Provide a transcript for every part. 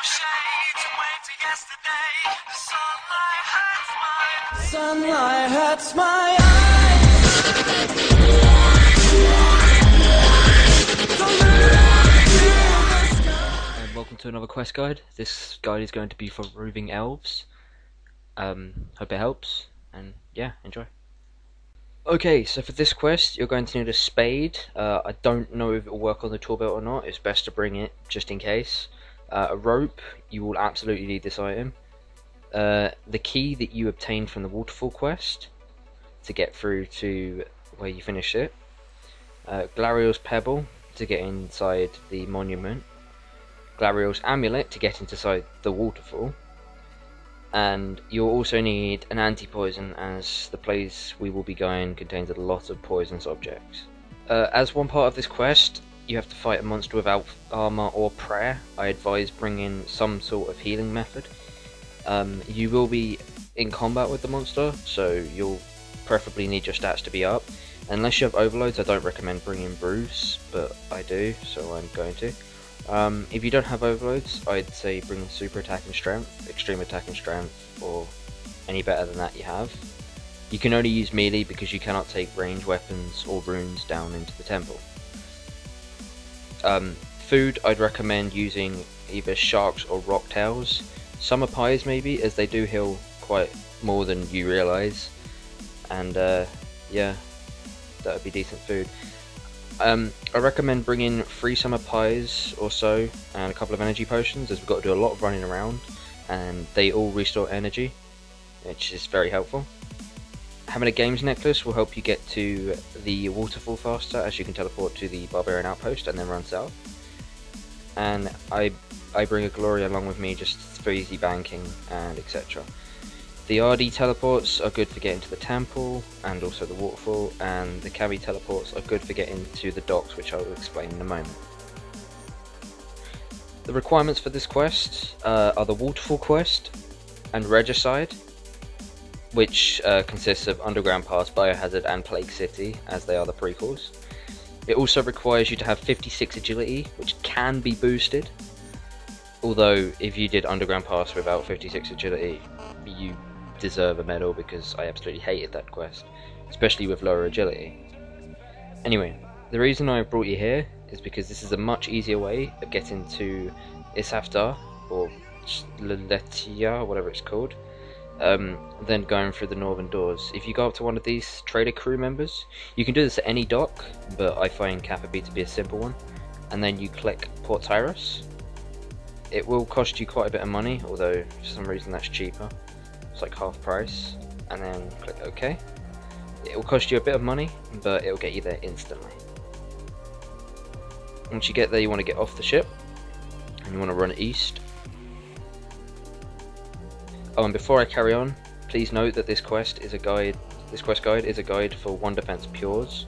shades and wait till yesterday. The sunlight hurts my And welcome to another quest guide. This guide is going to be for Roving Elves. Hope it helps, and yeah, enjoy. Okay, so for this quest, you're going to need a spade. I don't know if it will work on the tool belt or not. It's best to bring it just in case. A rope, you will absolutely need this item. The key that you obtained from the waterfall quest to get through to where you finish it. Glariel's pebble to get inside the monument. Glariel's amulet to get inside the waterfall. And you'll also need an anti-poison, as the place we will be going contains a lot of poisonous objects. As one part of this quest, you have to fight a monster without armor or prayer. I advise bringing some sort of healing method. You will be in combat with the monster, so you'll preferably need your stats to be up. Unless you have overloads, I don't recommend bringing Bruce, but I do, so I'm going to. If you don't have overloads, I'd say bring super attack and strength, extreme attack and strength, or any better than that you have. You can only use melee because you cannot take ranged weapons or runes down into the temple. Food, I'd recommend using either sharks or rock tails. Summer pies maybe, as they do heal quite more than you realise. And yeah, that would be decent food. I recommend bringing 3 summer pies or so and a couple of energy potions, as we've got to do a lot of running around and they all restore energy, which is very helpful. Having a games necklace will help you get to the waterfall faster, as you can teleport to the barbarian outpost and then run south. And I bring a Gloria along with me just for easy banking and etc. The RD teleports are good for getting to the temple and also the waterfall, and the Cami teleports are good for getting to the docks, which I will explain in a moment. The requirements for this quest are the waterfall quest and Regicide, which consists of Underground Pass, Biohazard and Plague City, as they are the prequels. It also requires you to have 56 agility, which can be boosted, although if you did Underground Pass without 56 agility, you deserve a medal, because I absolutely hated that quest, especially with lower agility. Anyway, the reason I brought you here is because this is a much easier way of getting to Isafdar, or Letia, whatever it's called, than going through the northern doors. If you go up to one of these trader crew members, you can do this at any dock, but I find Kappa B to be a simple one, and then you click Port Tyrus. It will cost you quite a bit of money, although for some reason that's cheaper. It's like half price, and then click OK. It will cost you a bit of money, but it will get you there instantly. Once you get there, you want to get off the ship, and you want to run east. Oh, and before I carry on, please note that this quest is a guide. This quest guide is a guide for 1 defense pures,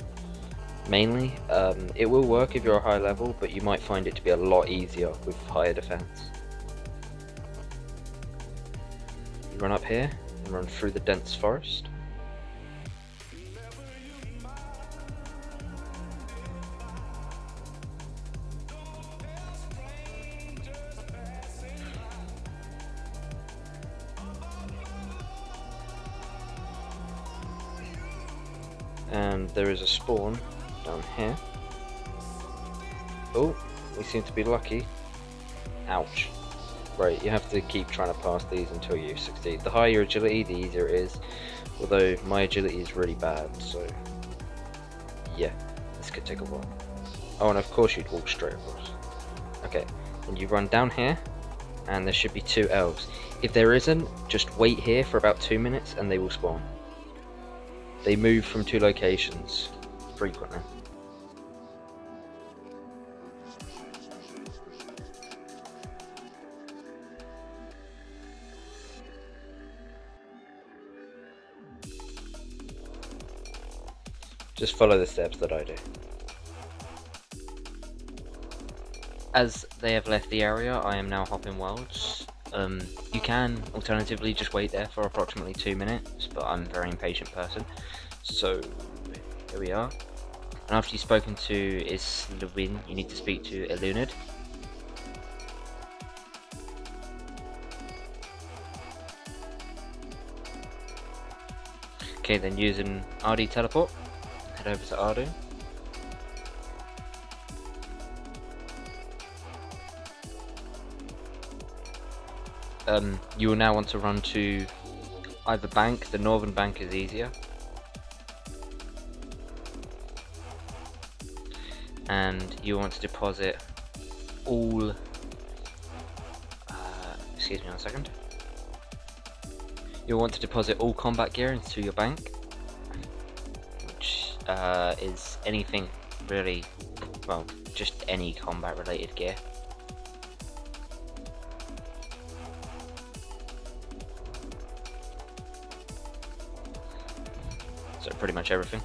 mainly. It will work if you're a high level, but you might find it to be a lot easier with higher defense. You run up here and run through the dense forest. And there is a spawn down here. Oh, we seem to be lucky. Ouch. Right, you have to keep trying to pass these until you succeed. The higher your agility, the easier it is. Although my agility is really bad, so yeah, this could take a while. Oh, and of course you'd walk straight across. Okay, and you run down here, and there should be 2 elves. If there isn't, just wait here for about 2 minutes and they will spawn. They move from 2 locations frequently. Just follow the steps that I do. As they have left the area, I am now hopping worlds. You can alternatively just wait there for approximately 2 minutes, but I'm a very impatient person. So here we are. And after you've spoken to Islwyn, you need to speak to Ilunid. Okay, then using RD teleport, head over to RD. You will now want to run to either bank. The northern bank is easier, and you want to deposit all. Excuse me 1 second. You'll want to deposit all combat gear into your bank, which is anything really, well, just any combat related gear. So pretty much everything.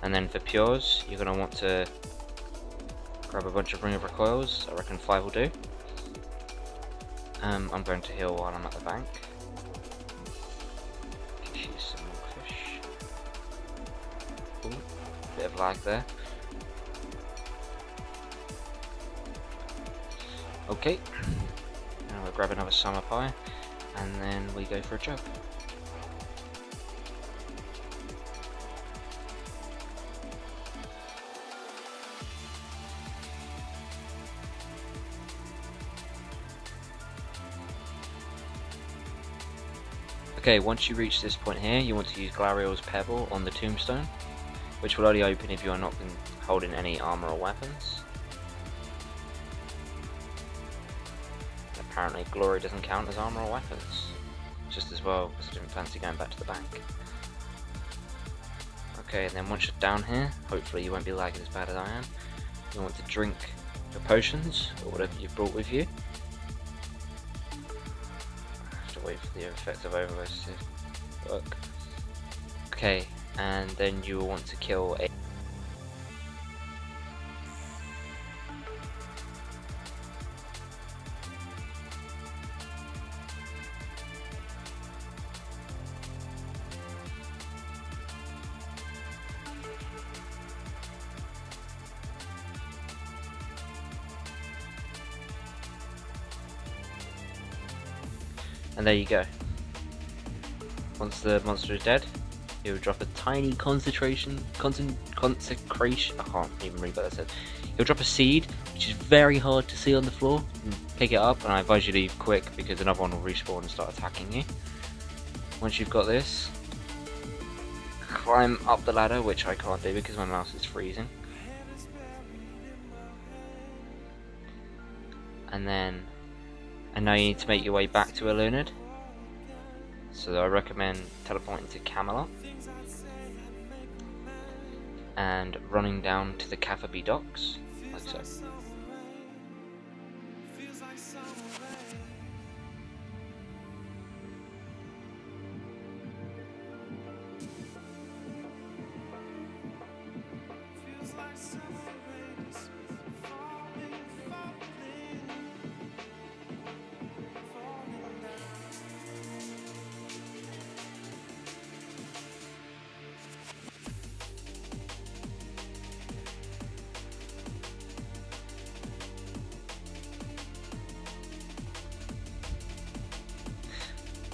And then for pures, you're going to want to grab a bunch of Ring of Recoils. I reckon 5 will do. I'm going to heal while I'm at the bank. Shoot some more fish. Ooh, bit of lag there. Okay, now we'll grab another summer pie, and then we go for a jump. Okay, once you reach this point here, you want to use Glariel's Pebble on the tombstone, which will only open if you are not holding any armor or weapons. Apparently glory doesn't count as armor or weapons, just as well, because I didn't fancy going back to the bank. Okay, and then once you're down here, hopefully you won't be lagging as bad as I am. You want to drink your potions, or whatever you've brought with you. Wait for the effect of overload to work. Okay, and then you will want to kill a and there you go. Once the monster is dead, it will drop a tiny concentration, I can't even read what that said. He'll drop a seed, which is very hard to see on the floor. You can pick it up, and I advise you to leave quick because another one will respawn and start attacking you. Once you've got this, climb up the ladder, which I can't do because my mouse is freezing. And now you need to make your way back to Islwyn. So I recommend teleporting to Camelot and running down to the Catherby docks, like so.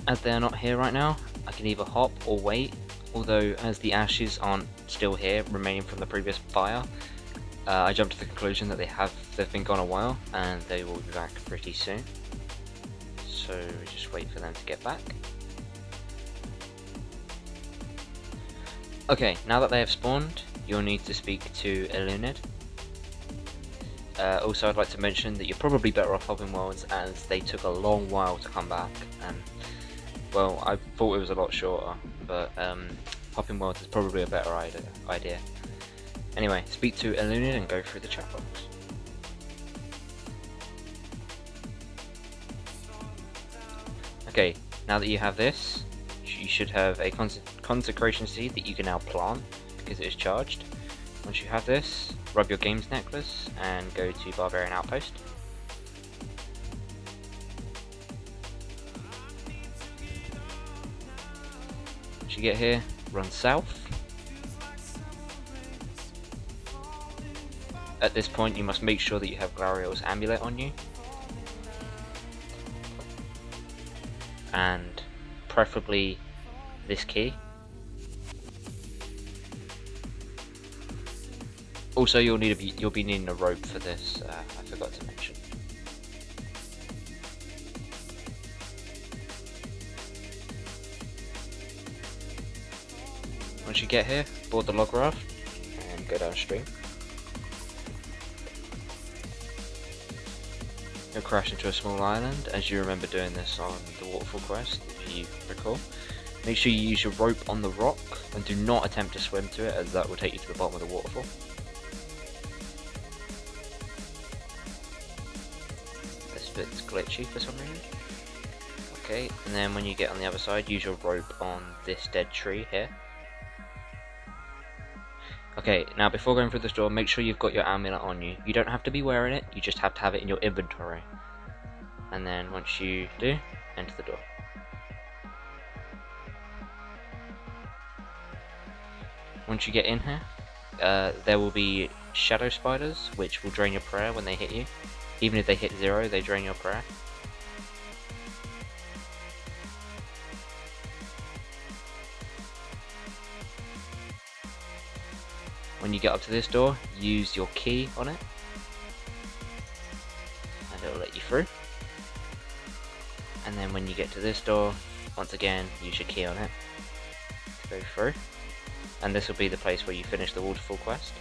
As they are not here right now, I can either hop or wait, although as the ashes aren't still here, remaining from the previous fire, I jumped to the conclusion that they've been gone a while, and they will be back pretty soon. So just wait for them to get back. Okay, now that they have spawned, you'll need to speak to Islwyn. Also, I'd like to mention that you're probably better off hopping worlds, as they took a long while to come back, and well, I thought it was a lot shorter, but hopping worlds is probably a better idea. Anyway, speak to Islwyn and go through the chat box. Okay, now that you have this, you should have a consecration seed that you can now plant because it is charged. Once you have this, rub your games necklace and go to Barbarian Outpost. Once you get here, run south. At this point you must make sure that you have Glariel's amulet on you, and preferably this key. Also, you'll be needing a rope for this. I forgot to mention. Once you get here, board the log raft and go downstream. You'll crash into a small island, as you remember doing this on the waterfall quest, if you recall. Make sure you use your rope on the rock, and do not attempt to swim to it, as that will take you to the bottom of the waterfall. This bit's glitchy for some reason. Okay, and then when you get on the other side, use your rope on this dead tree here. Okay, now before going through this door, make sure you've got your amulet on you. You don't have to be wearing it, you just have to have it in your inventory. And then once you do, enter the door. Once you get in here, there will be shadow spiders, which will drain your prayer when they hit you. Even if they hit 0, they drain your prayer. When you get up to this door, use your key on it, and it will let you through. And then when you get to this door, once again, use your key on it to go through. And this will be the place where you finish the waterfall quest.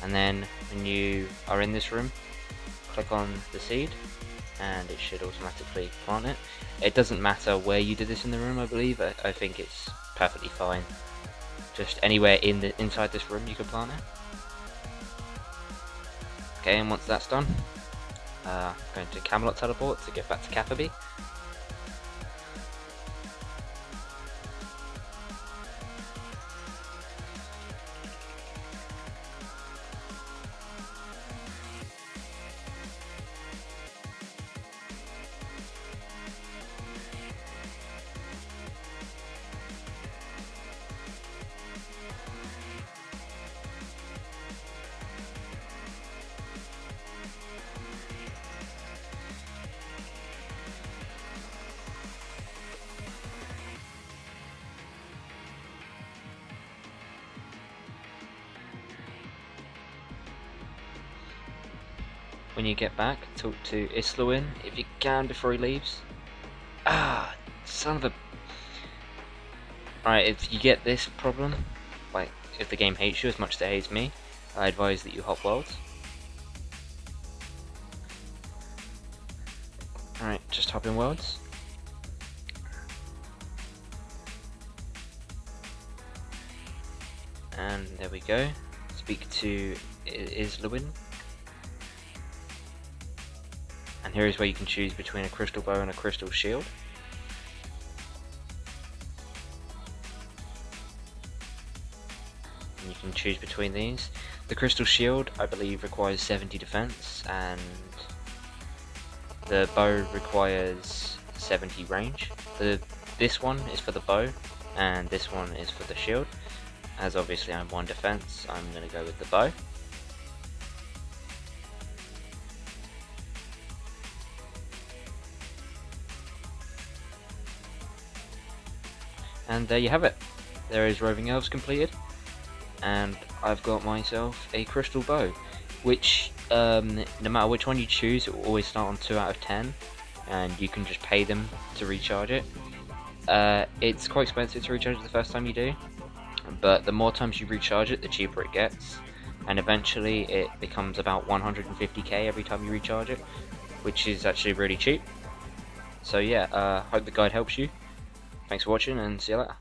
And then when you are in this room, click on the seed, and it should automatically plant it. It doesn't matter where you did this in the room, I believe. I think it's perfectly fine. Just anywhere inside this room you can plant it. Okay, and once that's done, going to Camelot teleport to get back to Cafferby. When you get back, talk to Islwyn if you can before he leaves. Ah, son of a... Alright, if you get this problem, like if the game hates you as much as it hates me, I advise that you hop worlds. Alright, just hop in worlds. And there we go. Speak to Islwyn. And here is where you can choose between a crystal bow and a crystal shield. And you can choose between these. The crystal shield, I believe, requires 70 defense, and the bow requires 70 range. This one is for the bow, and this one is for the shield. As obviously I'm 1 defense, I'm going to go with the bow. And there you have it. There is Roving Elves completed, and I've got myself a crystal bow, which no matter which one you choose, it will always start on 2 out of 10, and you can just pay them to recharge it. It's quite expensive to recharge it the first time you do, but the more times you recharge it, the cheaper it gets, and eventually it becomes about 150k every time you recharge it, which is actually really cheap. So yeah, hope the guide helps you. Thanks for watching, and see you later.